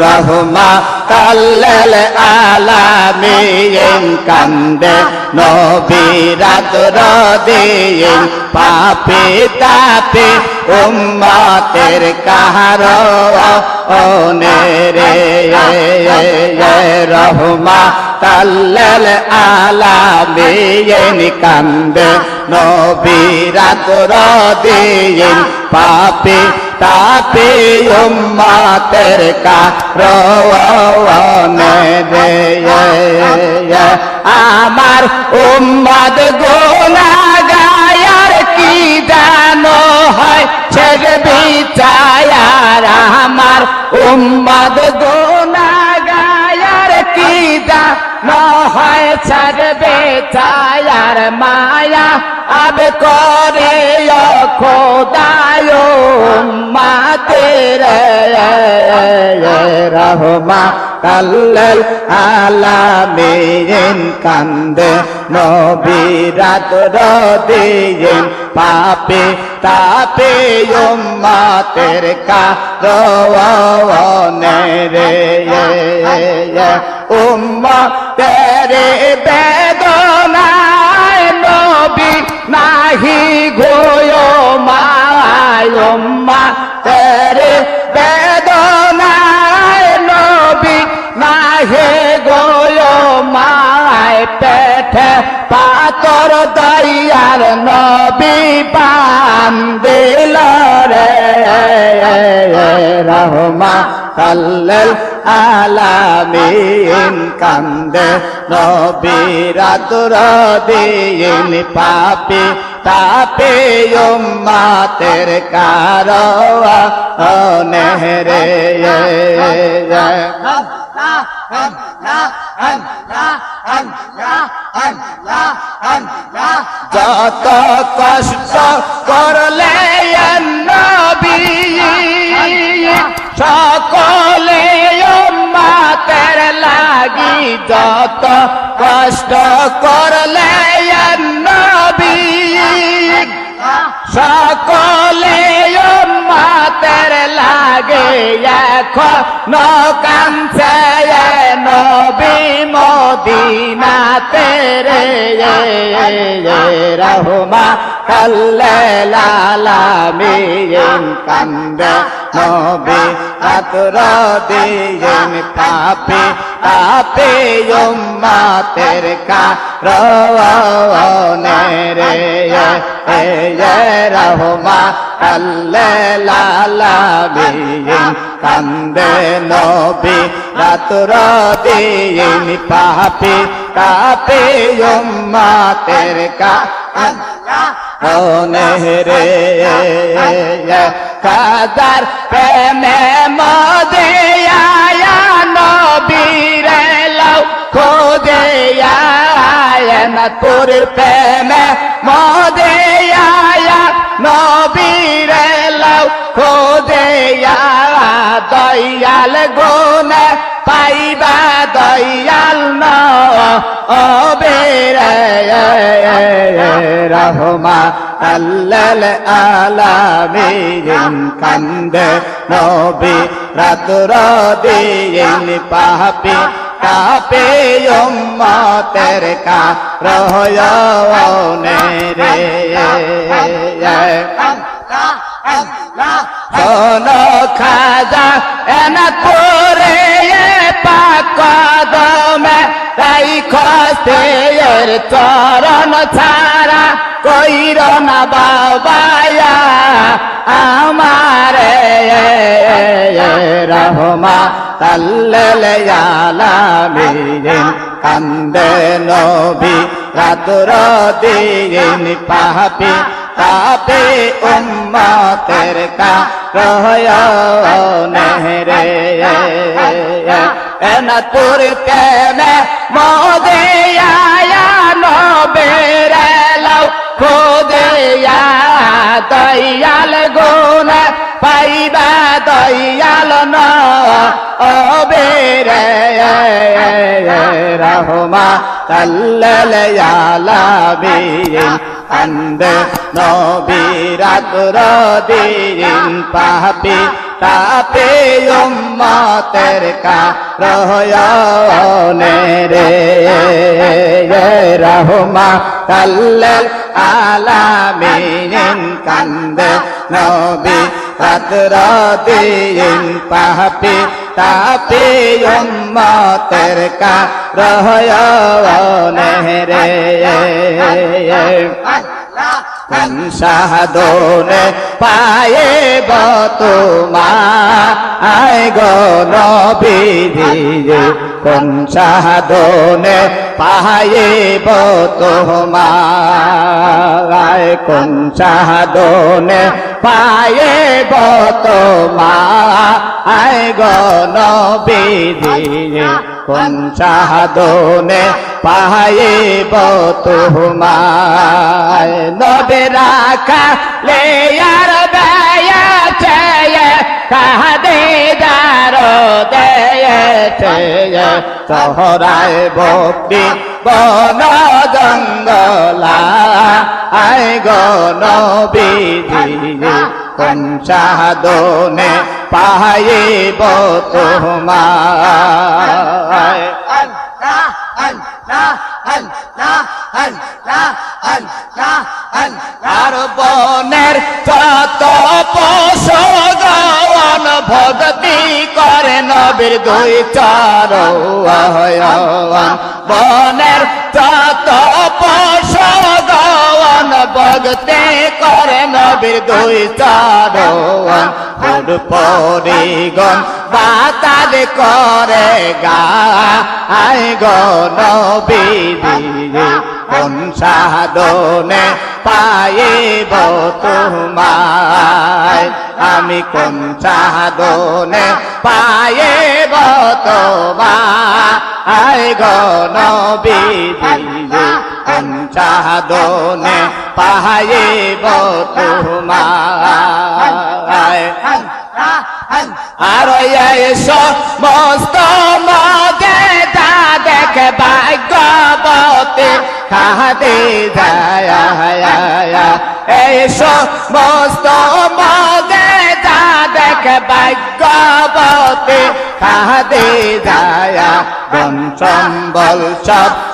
রহমাতাল্লিল আলামিন কান্দে নবী রাতের দিন পাপী তাপী উম্মতের কারণে রে রহমাতাল্লিল আলামিন কান্দে নবী রাতের দিন পাপী তাপী উম্মতের কারণে রে আমার উম্মত গুনাহগার কি জানো হয় ছেড়ে বিচার আমার উম্মত গুনাহগার কি জানো হয় ছেড়ে বিচার মায়া আব করে খোদায় উম্মতের রহমাতাল্লিল আলামিন কান্দে নবী রাতের দিন পাপী তাপী উম্মতের কারণে রে উম্মতের বেদনায় নবী নাহি গোয় মায় উম্মতের বেদনায় নবী নাহি গোয় মায় পেটে পাতর দয়ার নবী বান্দিল রে রহমাতাল্লিল আলামিন কান্দে নবী রাতের দিন পাপী তাপী উম্মতের কারণে রে যত কষ্ট করলে নবী সকলে উম্মতের লাগি যত কষ্ট করলে নবী সকলে উম্মতের লাগে এখন কাঁদছে নবী মদিনাতে রে রহমাতাল্লিল আলামিন কান্দে নবী রাতের দিন পাপী তাপী উম্মতের কারণে রে রহমাতাল্লিল আলামিন কান্দে নবী রাতের দিন পাপী তাপী উম্মতের কারণে রে কাদার প্রেমে মদিয়া নবীরে লাও খোদে না তোর প্রেমে মদিয়া নবীরে লাও খোদে দয়াল গুনে পাইবা দয়াল নবীরে রহমাতাল্লিল আলামিন কান্দে নবী রাতের দিন পাপী তাপী উম্মতের কারণে রে শোনো খাজা এনা করে পাক কদমে রাইখস্তের চরণ ছাড়া কইর না বাবায়া আমারে রহমাতাল্লিল আলামিন কান্দে নবী রাতের দিন পাপী তাপী উম্মতের কারণে রে এনাতুর প্রেমে মদিয়া নবীরে লাও খোদিয়া দয়াল গুনে পাইবা দয়াল নবীরে রহমাতাল্লিল আলামিন কান্দে নবী রাতের দিন পাপী তাপে উম্মতের কারণে রে রাহমাতাল লিল আলামিন কান্দে নবী রাত-দিন পাপী তাপে উম্মতের কারণে রে কোন সাধনে পায়েব তোমায় গো নবীজি কোন সাধনে পায়েব তোমায় কোন সাধনে পায়েব তোমায় গো নবীজি কোন সাধনে পায়েব তোমায় নবেরা কালে আর বেয়াছে কাহাদে দারো দেয়েছে শহরায় বক্তি বন জঙ্গলা আয় গো নবীজি কোন সাধনে পায়েব তোমায় আর বনের যত পশুগণ ভক্তি করে নবীর দুই চরণ বনের যত পশুগণ ভক্তি করে নবীর দুই চরণ পরিগণ বাতাল করে গা আয় গো নবীজি কোন সাধনে পায়েব তোমায় আমি কোন সাধনে পায়েব তোমায় গো নবীজি কোন সাধনে পায়েব তোমায় আর সমস্ত মগে তা দেখে ভাগ্যবতী কাঁদে যায় এই সমস্ত মগে তা দেখে ভাগ্যবতী কাঁদে যায় বন সম্বল সব